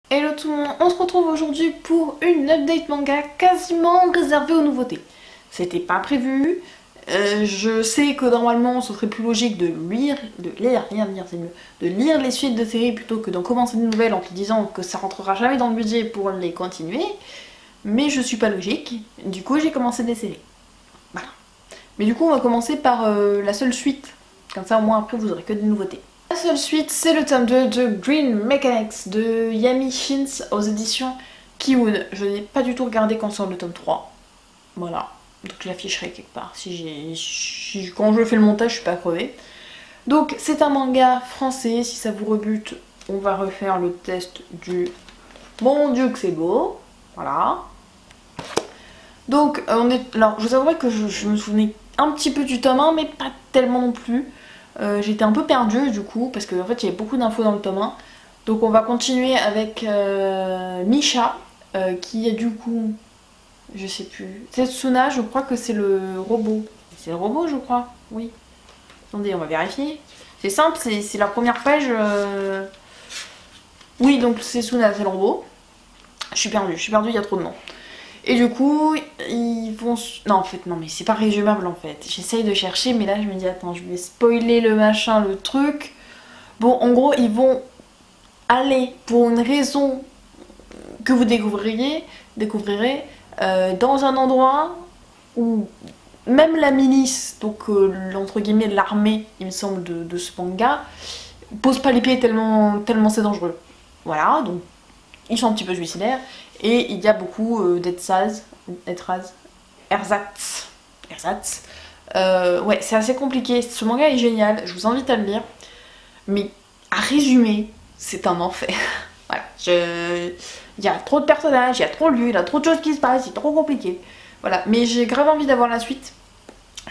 Hello tout le monde, on se retrouve aujourd'hui pour une update manga quasiment réservée aux nouveautés. C'était pas prévu, je sais que normalement ce serait plus logique de lire les suites de séries plutôt que d'en commencer une nouvelle en te disant que ça rentrera jamais dans le budget pour les continuer, mais je suis pas logique, du coup j'ai commencé des séries. Voilà. Mais du coup on va commencer par la seule suite, comme ça au moins après vous aurez que des nouveautés. La seule suite, c'est le tome 2 de Green Mechanics de Yami Shins aux éditions Kiwood. Je n'ai pas du tout regardé quand sort le tome 3. Voilà. Donc je l'afficherai quelque part. Quand je fais le montage, je suis pas crevée. Donc c'est un manga français. Si ça vous rebute, on va refaire le test du Mon Dieu que c'est beau. Voilà. Donc alors je vous avouerai que je me souvenais un petit peu du tome 1, mais pas tellement non plus. J'étais un peu perdue du coup parce qu'en fait il y avait beaucoup d'infos dans le tome 1. Donc on va continuer avec Misha qui est du coup, je sais plus, Setsuna, je crois que c'est le robot. C'est le robot je crois, oui. Attendez, on va vérifier. C'est simple, c'est la première page. Oui, donc Setsuna c'est le robot. Je suis perdue, il y a trop de noms. Et du coup, ils vont... Non, en fait, non, mais c'est pas résumable, en fait. J'essaye de chercher, mais là, je me dis, attends, je vais spoiler le machin, le truc. Bon, en gros, ils vont aller, pour une raison que vous découvrirez dans un endroit où même la milice, donc entre guillemets l'armée, il me semble, de ce manga, pose pas les pieds tellement c'est dangereux. Voilà, donc ils sont un petit peu suicidaires. Et il y a beaucoup ersatz. Ouais, c'est assez compliqué. Ce manga est génial, je vous invite à le lire. Mais à résumer, c'est un enfer. Voilà, il y a trop de personnages, il y a trop de lieux, il y a trop de choses qui se passent, c'est trop compliqué. Voilà, mais j'ai grave envie d'avoir la suite.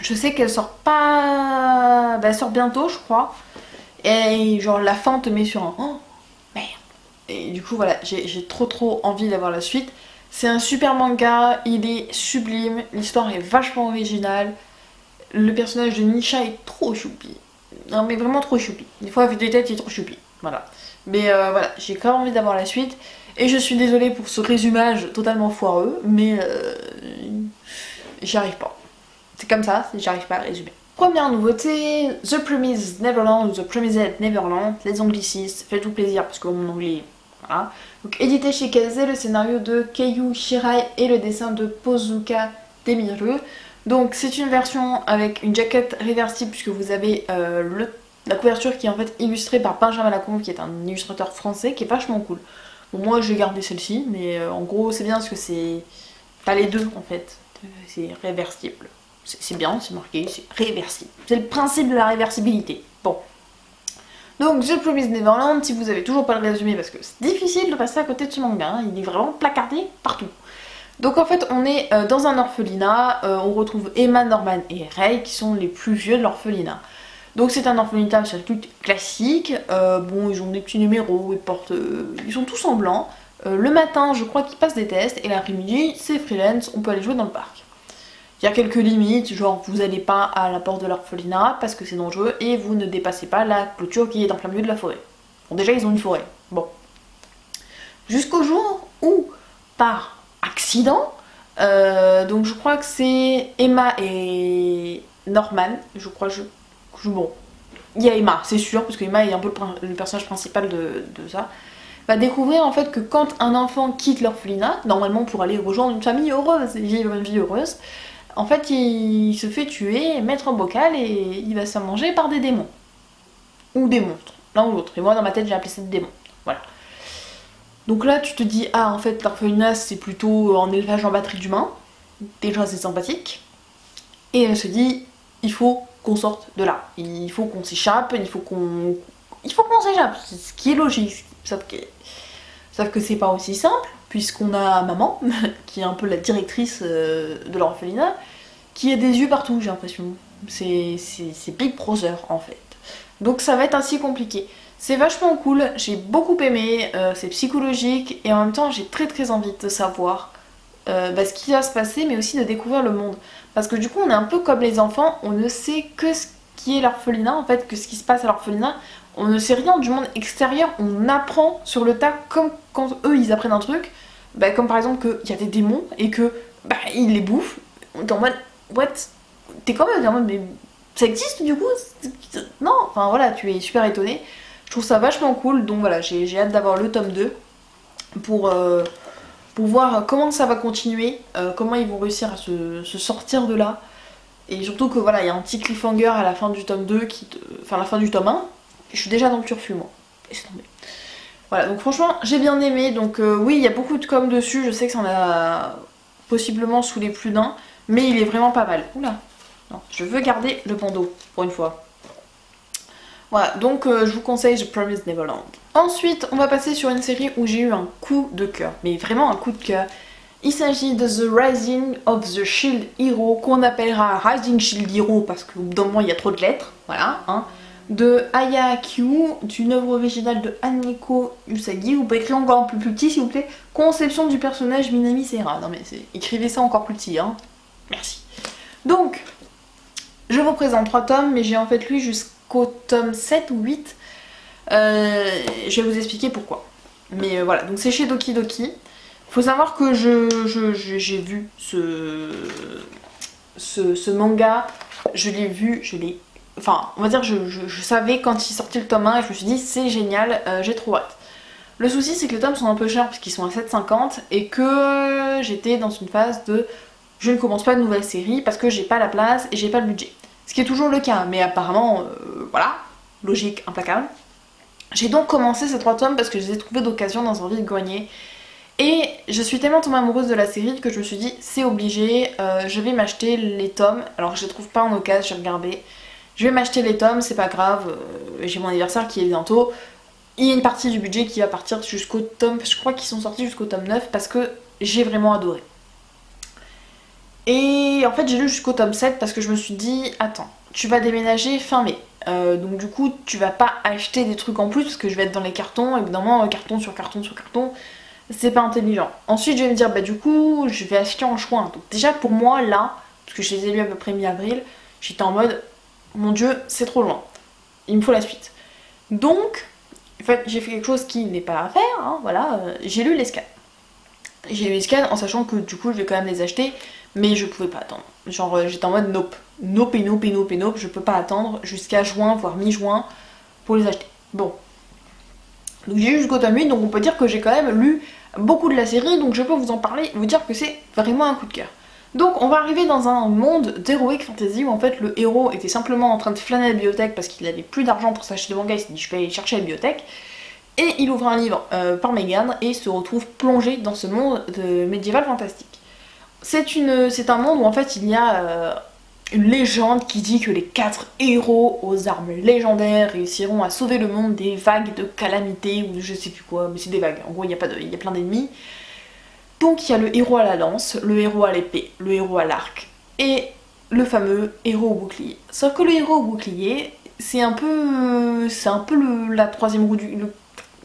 Je sais qu'elle sort pas... Bah, elle sort bientôt, je crois. Et genre la fin te met sur un... Oh, merde. Et du coup voilà, j'ai trop envie d'avoir la suite. C'est un super manga, il est sublime, l'histoire est vachement originale. Le personnage de Nisha est trop choupi. Non mais vraiment trop choupi. Des fois avec des têtes il est trop choupi. Voilà. Mais voilà, j'ai quand même envie d'avoir la suite. Et je suis désolée pour ce résumage totalement foireux, mais j'y arrive pas. C'est comme ça, j'arrive pas à résumer. Première nouveauté, The Promised Neverland ou The Promised Neverland, les anglicistes, faites-vous plaisir parce que mon anglais, voilà. Donc édité chez Kaze, le scénario de Keiyu Shirai et le dessin de Pozuka Demiru. Donc c'est une version avec une jaquette réversible puisque vous avez la couverture qui est en fait illustrée par Benjamin Lacombe qui est un illustrateur français qui est vachement cool. Bon moi j'ai gardé celle-ci mais en gros c'est bien parce que c'est pas les deux en fait, c'est réversible. C'est bien, c'est marqué, c'est réversible. C'est le principe de la réversibilité. Bon. Donc, The Promised Neverland, si vous avez toujours pas le résumé, parce que c'est difficile de passer à côté de ce manga, hein, il est vraiment placardé partout. Donc en fait, on est dans un orphelinat, on retrouve Emma, Norman et Ray, qui sont les plus vieux de l'orphelinat. Donc c'est un orphelinat classique, bon, ils ont des petits numéros, ils sont tous en blanc. Le matin, je crois qu'ils passent des tests, et l'après-midi, c'est freelance, on peut aller jouer dans le parc. Il y a quelques limites, genre vous n'allez pas à la porte de l'orphelinat parce que c'est dangereux et vous ne dépassez pas la clôture qui est en plein milieu de la forêt. Bon déjà ils ont une forêt, bon. Jusqu'au jour où, par accident, donc je crois que c'est Emma et Norman, je crois, bon, il y a Emma, c'est sûr, parce que Emma est un peu le personnage principal de ça, va découvrir en fait que quand un enfant quitte l'orphelinat, normalement pour aller rejoindre une famille heureuse et vivre une vie heureuse, en fait, il se fait tuer, mettre en bocal et il va se faire manger par des démons. Ou des monstres, l'un ou l'autre. Et moi, dans ma tête, j'ai appelé ça des démons. Voilà. Donc là, tu te dis, ah, en fait, l'orphelinat, c'est plutôt en élevage en batterie d'humains. Déjà, c'est sympathique. Et elle se dit, il faut qu'on sorte de là. Il faut qu'on s'échappe, il faut qu'on s'échappe. Ce qui est logique. Sauf que c'est pas aussi simple, puisqu'on a maman, qui est un peu la directrice de l'orphelinat, qui a des yeux partout, j'ai l'impression. C'est Big Brother, en fait. Donc ça va être assez compliqué. C'est vachement cool, j'ai beaucoup aimé, c'est psychologique, et en même temps j'ai très envie de savoir ce qui va se passer, mais aussi de découvrir le monde. Parce que du coup on est un peu comme les enfants, on ne sait que ce qui est l'orphelinat, en fait, que ce qui se passe à l'orphelinat. On ne sait rien du monde extérieur, on apprend sur le tas comme quand eux ils apprennent un truc, bah, comme par exemple qu'il y a des démons et que bah, ils les bouffent, t'es en mode what, t'es quand même en mode mais ça existe du coup? Non, enfin voilà, tu es super étonné. Je trouve ça vachement cool, donc voilà, j'ai hâte d'avoir le tome 2 pour voir comment ça va continuer, comment ils vont réussir à se sortir de là. Et surtout que voilà, il y a un petit cliffhanger à la fin du tome 2, enfin la fin du tome 1. Je suis déjà dans le turfu moi. Laisse tomber. Voilà, donc franchement, j'ai bien aimé. Donc oui, il y a beaucoup de com dessus. Je sais que ça en a possiblement saoulé plus d'un. Mais il est vraiment pas mal. Oula. Non, je veux garder le bandeau, pour une fois. Voilà, donc je vous conseille The Promised Neverland. Ensuite, on va passer sur une série où j'ai eu un coup de cœur. Mais vraiment un coup de cœur. Il s'agit de The Rising of the Shield Hero, qu'on appellera Rising Shield Hero parce qu'au bout d'un moment il y a trop de lettres, voilà, hein, de Aya Akiu, d'une œuvre originale de Aneko Usagi. Vous pouvez écrire encore un peu plus petit s'il vous plaît. Conception du personnage Minami Seira. Non mais écrivez ça encore plus petit, hein. Merci. Donc, je vous présente 3 tomes, mais j'ai en fait lu jusqu'au tome 7 ou 8. Je vais vous expliquer pourquoi. Mais voilà, donc c'est chez Doki Doki. Faut savoir que j'ai vu ce manga, enfin on va dire je savais quand il sortait le tome 1 et je me suis dit c'est génial, j'ai trop hâte. Le souci c'est que les tomes sont un peu chers parce qu'ils sont à 7,50 et que j'étais dans une phase de je ne commence pas de nouvelle série parce que j'ai pas la place et j'ai pas le budget. Ce qui est toujours le cas, mais apparemment, voilà, logique, implacable. J'ai donc commencé ces 3 tomes parce que je les ai trouvés d'occasion dans un vide-grenier. Et je suis tellement tombée amoureuse de la série que je me suis dit c'est obligé, je vais m'acheter les tomes. Alors je les trouve pas en occasion, j'ai regardé. Je vais m'acheter les tomes, c'est pas grave, j'ai mon anniversaire qui est bientôt. Il y a une partie du budget qui va partir jusqu'au tome, je crois qu'ils sont sortis jusqu'au tome 9 parce que j'ai vraiment adoré. Et en fait j'ai lu jusqu'au tome 7 parce que je me suis dit attends, tu vas déménager fin mai. Donc du coup tu vas pas acheter des trucs en plus parce que je vais être dans les cartons, évidemment carton sur carton sur carton. C'est pas intelligent. Ensuite je vais me dire bah du coup je vais acheter en juin. Donc déjà pour moi là, parce que je les ai lus à peu près mi-avril, j'étais en mode mon dieu c'est trop loin. Il me faut la suite. Donc en fait j'ai fait quelque chose qui n'est pas à faire, hein, voilà, j'ai lu les scans. J'ai lu les scans en sachant que du coup je vais quand même les acheter, mais je pouvais pas attendre. Genre j'étais en mode nope. Nope et nope et nope et nope, je peux pas attendre jusqu'à juin, voire mi-juin pour les acheter. Bon. Donc j'ai lu jusqu'au tome 8, donc on peut dire que j'ai quand même lu beaucoup de la série, donc je peux vous en parler, vous dire que c'est vraiment un coup de cœur. Donc on va arriver dans un monde d'heroic fantasy où en fait le héros était simplement en train de flâner à la bibliothèque parce qu'il avait plus d'argent pour s'acheter des mangas, il s'est dit je vais aller chercher à la bibliothèque. Et il ouvre un livre par Megan et se retrouve plongé dans ce monde médiéval fantastique. C'est un monde où en fait il y a une légende qui dit que les 4 héros aux armes légendaires réussiront à sauver le monde des vagues de calamités ou de je sais plus quoi, mais c'est des vagues, en gros il y a plein d'ennemis. Donc il y a le héros à la lance, le héros à l'épée, le héros à l'arc et le fameux héros au bouclier. Sauf que le héros au bouclier, c'est un peu la troisième roue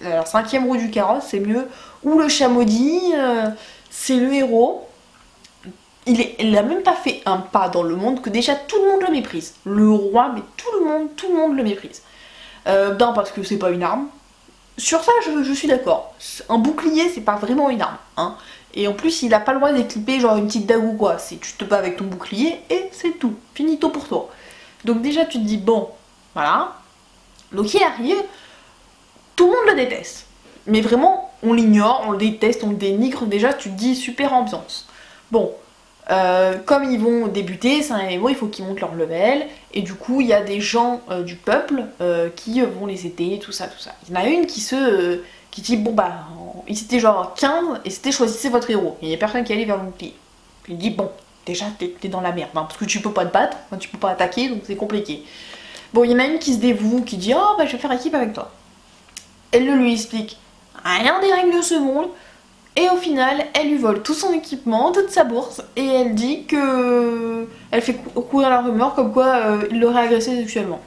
la 5e roue du carrosse, c'est mieux, ou le chat maudit, c'est le héros. Il a même pas fait un pas dans le monde que déjà tout le monde le méprise. Le roi, mais tout le monde le méprise. D'un parce que c'est pas une arme. Sur ça, je suis d'accord. Un bouclier, c'est pas vraiment une arme, hein. Et en plus, il a pas le droit d'équiper genre une petite dague ou quoi. Tu te bats avec ton bouclier et c'est tout. Finito pour toi. Donc déjà, tu te dis bon, voilà. Donc il arrive, tout le monde le déteste. Mais vraiment, on l'ignore, on le déteste, on le dénigre. Déjà, tu te dis super ambiance. Bon. Comme ils vont débuter, c'est un MMO, il faut qu'ils montent leur level, et du coup il y a des gens du peuple qui vont les aider, tout ça, tout ça. Il y en a une qui dit bon bah, ils étaient genre 15 et c'était choisissez votre héros. Et il y a personne qui allait vers le bouclier. Il dit bon, déjà t'es dans la merde, hein, parce que tu peux pas te battre, tu peux pas attaquer, donc c'est compliqué. Bon, il y en a une qui se dévoue, qui dit oh bah je vais faire équipe avec toi. Elle le lui explique rien des règles de ce monde. Et au final, elle lui vole tout son équipement, toute sa bourse, et elle dit que... Elle fait courir la rumeur comme quoi il l'aurait agressé sexuellement.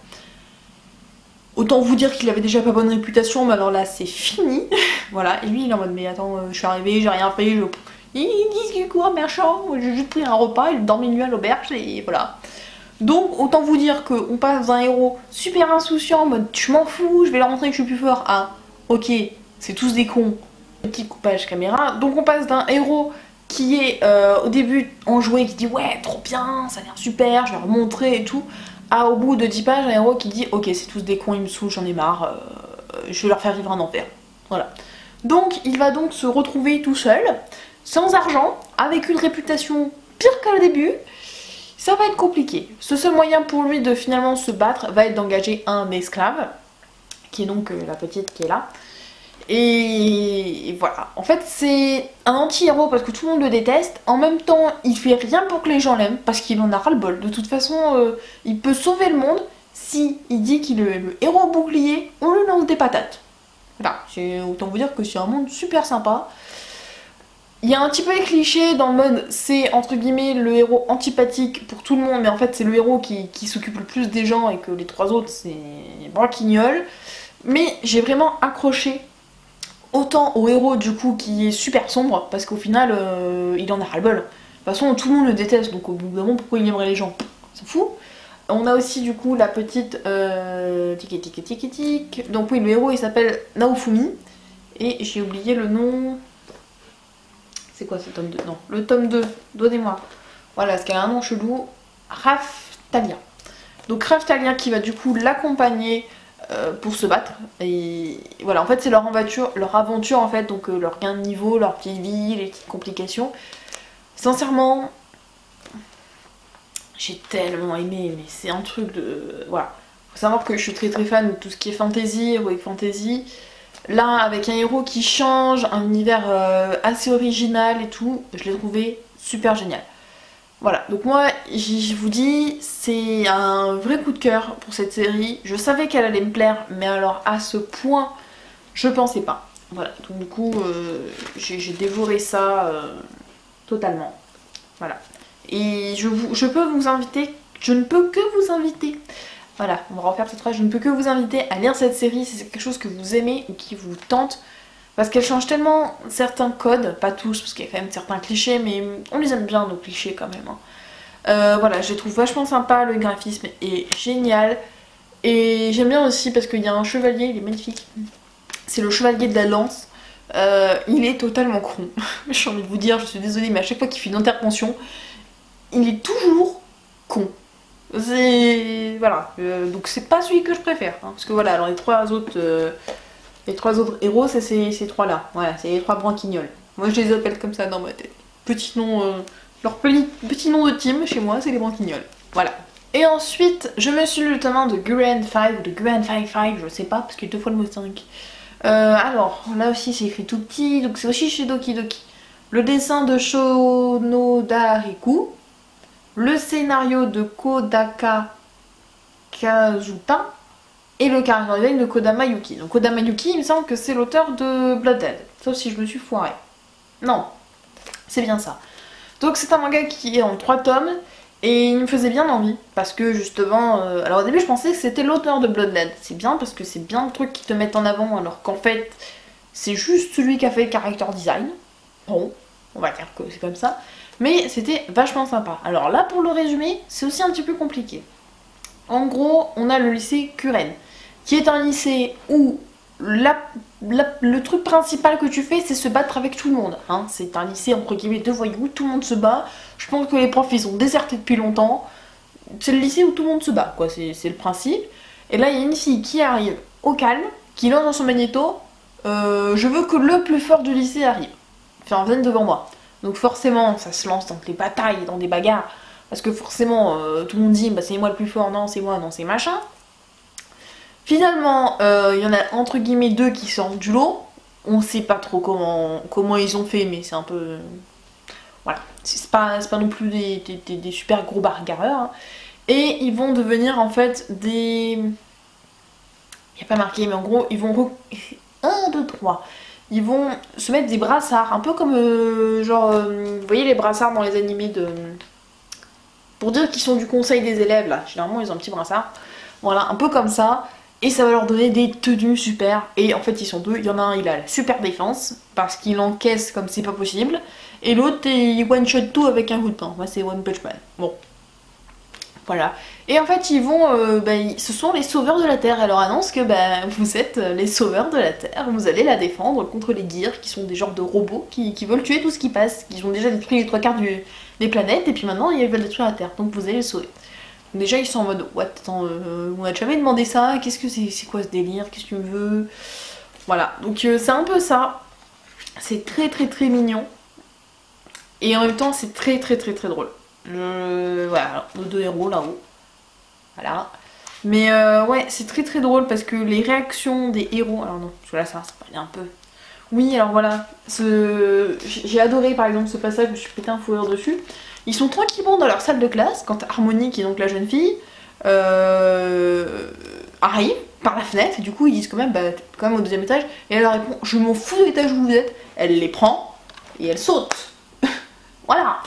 Autant vous dire qu'il avait déjà pas bonne réputation, mais alors là c'est fini. Voilà, et lui il est en mode mais attends, je suis arrivée, j'ai rien fait, ils disent qu'il court méchant, j'ai juste pris un repas, il dormi une nuit à l'auberge, et voilà. Donc autant vous dire qu'on passe d'un héros super insouciant, en mode je m'en fous, je vais leur montrer que je suis plus fort, à ok, c'est tous des cons. Petit coupage caméra. Donc on passe d'un héros qui est au début enjoué, qui dit ouais trop bien, ça a l'air super, je vais leur montrer et tout, à au bout de 10 pages un héros qui dit ok c'est tous des cons, ils me saoulent, j'en ai marre, je vais leur faire vivre un enfer. Voilà. Donc il va donc se retrouver tout seul, sans argent, avec une réputation pire qu'au début. Ça va être compliqué. Ce seul moyen pour lui de finalement se battre va être d'engager un esclave, qui est donc la petite qui est là. Et voilà. En fait, c'est un anti-héros parce que tout le monde le déteste. En même temps, il fait rien pour que les gens l'aiment parce qu'il en a ras-le-bol. De toute façon, il peut sauver le monde si il dit qu'il est le héros bouclier, on lui lance des patates. Voilà. Autant vous dire que c'est un monde super sympa. Il y a un petit peu les clichés dans le mode c'est entre guillemets le héros antipathique pour tout le monde, mais en fait c'est le héros qui s'occupe le plus des gens et que les trois autres c'est branquignol. Mais j'ai vraiment accroché autant au héros du coup qui est super sombre parce qu'au final il en a ras-le-bol. De toute façon tout le monde le déteste donc au bout d'un moment pourquoi il aimerait les gens, c'est fou. On a aussi du coup la petite tic. Donc oui le héros il s'appelle Naofumi et j'ai oublié le nom. C'est quoi ce tome 2? Non, le tome 2, donnez-moi. Voilà, parce qu'elle a un nom chelou. Raftalia. Donc Raftalia qui va du coup l'accompagner pour se battre. Et voilà, en fait c'est leur aventure en fait, donc leur gain de niveau, leur petite vie, les petites complications. Sincèrement, j'ai tellement aimé, mais c'est un truc de... Voilà. Faut savoir que je suis très fan de tout ce qui est fantasy, heroic fantasy. Là, avec un héros qui change, un univers assez original et tout, je l'ai trouvé super génial. Voilà, donc moi, je vous dis, c'est un vrai coup de cœur pour cette série. Je savais qu'elle allait me plaire, mais alors à ce point, je pensais pas. Voilà, donc du coup, j'ai dévoré ça totalement. Voilà. Et je peux vous inviter, je ne peux que vous inviter. Voilà, on va refaire cette phrase. Je ne peux que vous inviter à lire cette série si c'est quelque chose que vous aimez ou qui vous tente. Parce qu'elle change tellement certains codes, pas tous, parce qu'il y a quand même certains clichés, mais on les aime bien nos clichés quand même. Hein. Voilà, je les trouve vachement sympa, le graphisme est génial. Et j'aime bien aussi parce qu'il y a un chevalier, il est magnifique. C'est le chevalier de la lance. Il est totalement con. J'ai envie de vous dire, je suis désolée, mais à chaque fois qu'il fait une intervention, il est toujours con. C'est... Voilà, donc c'est pas celui que je préfère, hein, parce que voilà, alors les trois autres héros, c'est ces trois-là, voilà, c'est les trois branquignoles. Moi je les appelle comme ça dans ma tête. Petit nom, leur petit nom de team chez moi, c'est les branquignoles, voilà. Et ensuite, je me suis lu le tome 1 de Grand 5, ou de Grand 5, je sais pas, parce qu'il y a deux fois le mot 5. Alors, là aussi c'est écrit tout petit, donc c'est aussi chez Doki Doki. Le dessin de Shonodariku. Le scénario de Kodaka Kazuta et le character design de Kodama Yuki. Donc Kodama Yuki, il me semble que c'est l'auteur de Blooded, sauf si je me suis foirée. Non, c'est bien ça. Donc c'est un manga qui est en 3 tomes et il me faisait bien envie parce que justement, alors au début je pensais que c'était l'auteur de Blooded. C'est bien parce que c'est bien le truc qui te met en avant alors qu'en fait c'est juste celui qui a fait le character design. Bon, on va dire que c'est comme ça. Mais c'était vachement sympa. Alors là, pour le résumé, c'est aussi un petit peu compliqué. En gros, on a le lycée Kuren, qui est un lycée où le truc principal que tu fais, c'est se battre avec tout le monde. Hein. C'est un lycée, entre guillemets, de voyous, tout le monde se bat. Je pense que les profs, ils ont déserté depuis longtemps. C'est le lycée où tout le monde se bat, quoi. C'est le principe. Et là, il y a une fille qui arrive au calme, qui lance dans son magnéto. Je veux que le plus fort du lycée arrive. Enfin, vienne devant moi. Donc forcément, ça se lance dans des batailles, dans des bagarres. Parce que forcément, tout le monde dit, bah, c'est moi le plus fort, non, c'est moi, non, c'est machin. Finalement, il y en a entre guillemets 2 qui sortent du lot. On sait pas trop comment ils ont fait, mais c'est un peu... Voilà, c'est pas non plus des super gros bagarreurs. Hein. Et ils vont devenir en fait des... Il n'y a pas marqué, mais en gros, ils vont... 1, 2, 3... Ils vont se mettre des brassards, un peu comme vous voyez les brassards dans les animés de... Pour dire qu'ils sont du conseil des élèves là, généralement ils ont un petit brassard. Voilà, un peu comme ça. Et ça va leur donner des tenues super. Et en fait ils sont 2, il y en a un il a la super défense, parce qu'il encaisse comme c'est pas possible. Et l'autre il one shot tout avec un coup de poing, moi c'est One Punch Man. Bon. Voilà. Et en fait, ils vont, ce sont les sauveurs de la Terre. Elle leur annonce que vous êtes les sauveurs de la Terre. Vous allez la défendre contre les Gears, qui sont des genres de robots qui veulent tuer tout ce qui passe, qui ont déjà détruit les 3 quarts des planètes, et puis maintenant ils veulent détruire la Terre. Donc vous allez les sauver. Donc déjà ils sont en mode what, attends, on n'a jamais demandé ça. Qu'est-ce que c'est quoi ce délire? Qu'est-ce que tu veux? Voilà. Donc c'est un peu ça. C'est très très très mignon. Et en même temps c'est très très très très drôle. Voilà, nos 2 héros là-haut. Voilà. Mais ouais, c'est très très drôle parce que les réactions des héros... Alors non, parce que là ça va un peu... Oui, alors voilà. J'ai adoré par exemple ce passage, je me suis pété un fou rire dessus. Ils sont tranquillement dans leur salle de classe quand Harmony, qui est donc la jeune fille, arrive par la fenêtre. Et du coup ils disent quand même, t'es quand même au 2e étage. Et elle leur répond, je m'en fous de l'étage où vous êtes. Elle les prend et elle saute. Voilà.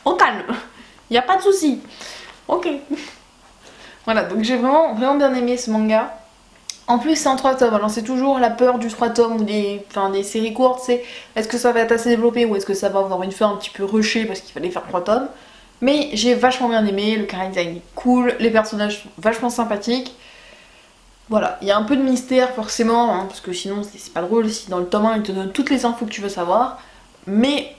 Au calme, il n'y a pas de souci. Ok. Voilà, donc j'ai vraiment bien aimé ce manga. En plus c'est en 3 tomes, alors c'est toujours la peur du 3 tomes ou des séries courtes, c'est est-ce que ça va être assez développé ou est-ce que ça va avoir une fin un petit peu rushée parce qu'il fallait faire 3 tomes. Mais j'ai vachement bien aimé, le chara design est cool, les personnages sont vachement sympathiques. Voilà, il y a un peu de mystère forcément, hein, parce que sinon c'est pas drôle si dans le tome 1 il te donne toutes les infos que tu veux savoir. Mais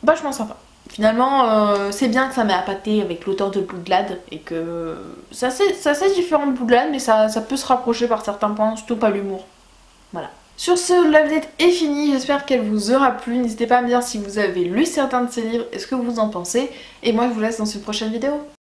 vachement sympa. Finalement, c'est bien que ça m'ait appâté avec l'auteur de Bloodlad et que c'est assez différent de Bloodlad, mais ça peut se rapprocher par certains points, surtout pas l'humour. Voilà. Sur ce, la vedette est finie, j'espère qu'elle vous aura plu. N'hésitez pas à me dire si vous avez lu certains de ces livres et ce que vous en pensez. Et moi, je vous laisse dans une prochaine vidéo.